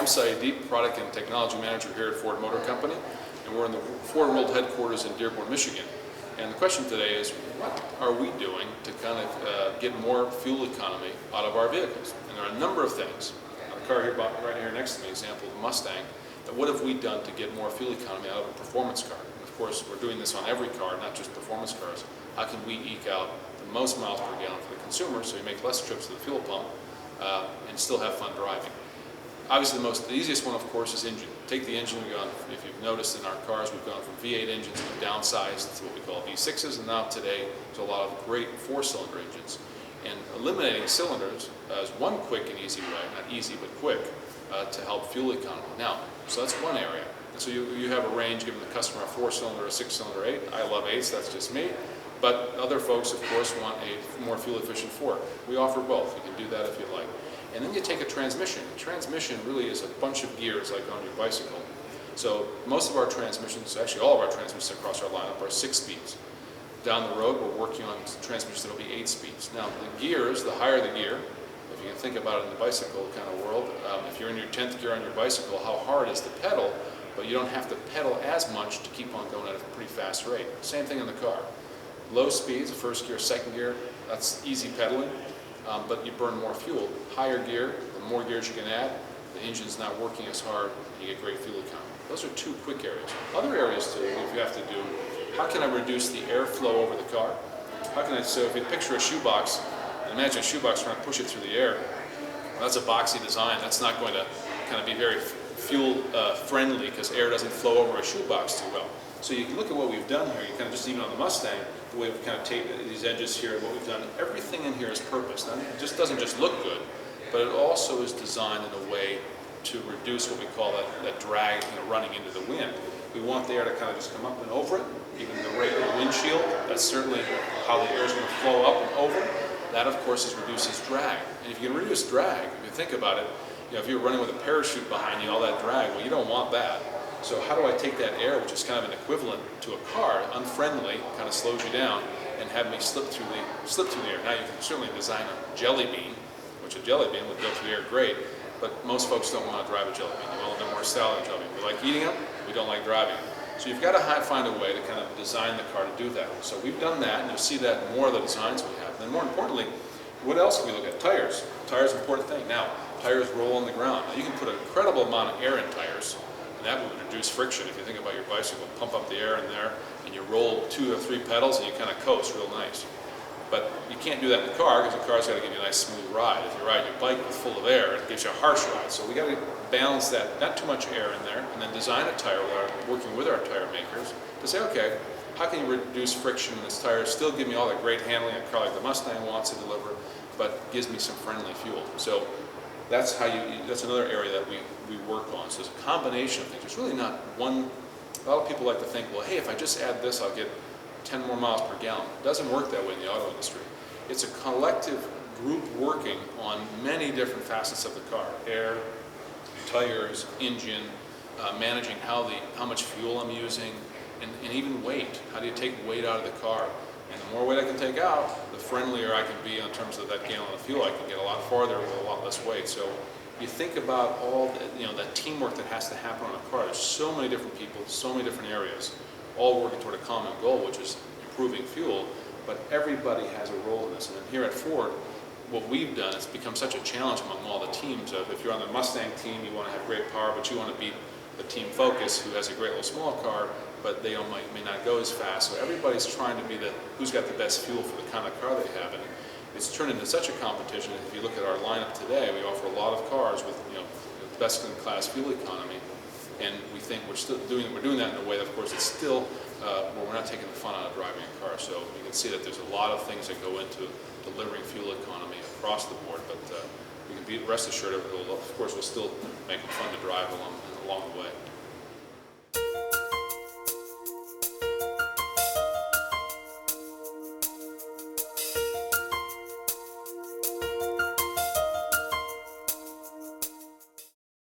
I'm Saeed, Product and Technology Manager here at Ford Motor Company, and we're in the Ford World Headquarters in Dearborn, Michigan. And the question today is, what are we doing to kind of get more fuel economy out of our vehicles? And there are a number of things. The car here, right here next to me, example of the Mustang, what have we done to get more fuel economy out of a performance car? And of course, we're doing this on every car, not just performance cars. How can we eke out the most miles per gallon for the consumer so you make less trips to the fuel pump and still have fun driving? Obviously, the easiest one, of course, is engine. Take the engine. If you've noticed in our cars, we've gone from V8 engines, we've downsized to what we call V6s, and now today there's a lot of great four-cylinder engines. And eliminating cylinders is one quick and easy way, not easy but quick, to help fuel economy. Now, so that's one area. And so you have a range giving the customer a four-cylinder, a six-cylinder, eight. I love eights, that's just me. But other folks, of course, want a more fuel-efficient four. We offer both. You can do that if you like. And then you take a transmission. A transmission really is a bunch of gears like on your bicycle. So most of our transmissions, actually all of our transmissions across our lineup are 6 speeds. Down the road, we're working on transmissions that will be 8 speeds. Now, the gears, the higher the gear, if you can think about it in the bicycle kind of world, if you're in your 10th gear on your bicycle, how hard is the pedal, but you don't have to pedal as much to keep on going at a pretty fast rate. Same thing in the car. Low speeds, first gear, second gear, that's easy pedaling, but you burn more fuel. Higher gear, the more gears you can add, the engine's not working as hard, and you get great fuel economy. Those are 2 quick areas. Other areas too, if you have to do, how can I reduce the airflow over the car? So if you picture a shoebox, and imagine a shoebox trying to push it through the air, well, that's a boxy design. That's not going to kind of be very fuel friendly because air doesn't flow over a shoebox too well. So you can look at what we've done here. You kind of just even on the Mustang, the way we've kind of taped these edges here, what we've done, everything in here is purpose. Now, it just doesn't just look good, but it also is designed in a way to reduce what we call that drag, running into the wind. We want the air to kind of just come up and over it. Even the regular windshield, that's certainly how the air is going to flow up and over. That, of course, reduces drag. And if you can reduce drag, if you think about it, if you're running with a parachute behind you, all that drag, well, you don't want that. So how do I take that air, which is kind of an equivalent to a car, unfriendly, kind of slows you down, and have me slip through the air? Now you can certainly design a jelly bean, which a jelly bean would go through the air great, but most folks don't want to drive a jelly bean. They want a little more style than a jelly bean. We like eating them, we don't like driving them. So you've got to find a way to kind of design the car to do that. So we've done that, and you'll see that in more of the designs we have. And more importantly, what else can we look at? Tires. Tires are an important thing. Now, tires roll on the ground. Now you can put an incredible amount of air in tires, and that would reduce friction. If you think about your bicycle, pump up the air in there, and you roll 2 or 3 pedals, and you kind of coast real nice. But you can't do that in the car because the car's got to give you a nice smooth ride. If you ride your bike with full of air, it gives you a harsh ride. So we got to balance that, not too much air in there, and then design a tire working with our tire makers to say, okay, how can you reduce friction in this tire, still give me all that great handling a car like the Mustang wants to deliver, but gives me some friendly fuel. So that's another area that we work on. So it's a combination of things. There's really not one. A lot of people like to think, well, hey, if I just add this, I'll get 10 more miles per gallon. It doesn't work that way in the auto industry. It's a collective group working on many different facets of the car: air, tires, engine, managing how much fuel I'm using, and even weight. How do you take weight out of the car? And the more weight I can take out, the friendlier I can be in terms of that gallon of fuel. I can get a lot farther with a lot less weight. So you think about all that teamwork that has to happen on a car. There's so many different people, so many different areas, all working toward a common goal, which is improving fuel. But everybody has a role in this. And here at Ford, what we've done is become such a challenge among all the teams. If you're on the Mustang team, you want to have great power, but you want to beat the Team Focus, who has a great little small car, but they may not go as fast. So everybody's trying to be who's got the best fuel for the kind of car they have. And it's turned into such a competition. If you look at our lineup today, we offer a lot of cars with best in class fuel economy, and we think we're doing that in a way that, of course, it's still where we're not taking the fun out of driving a car. So you can see that there's a lot of things that go into delivering fuel economy across the board, but you can rest assured of course, we'll still make it fun to drive along the way.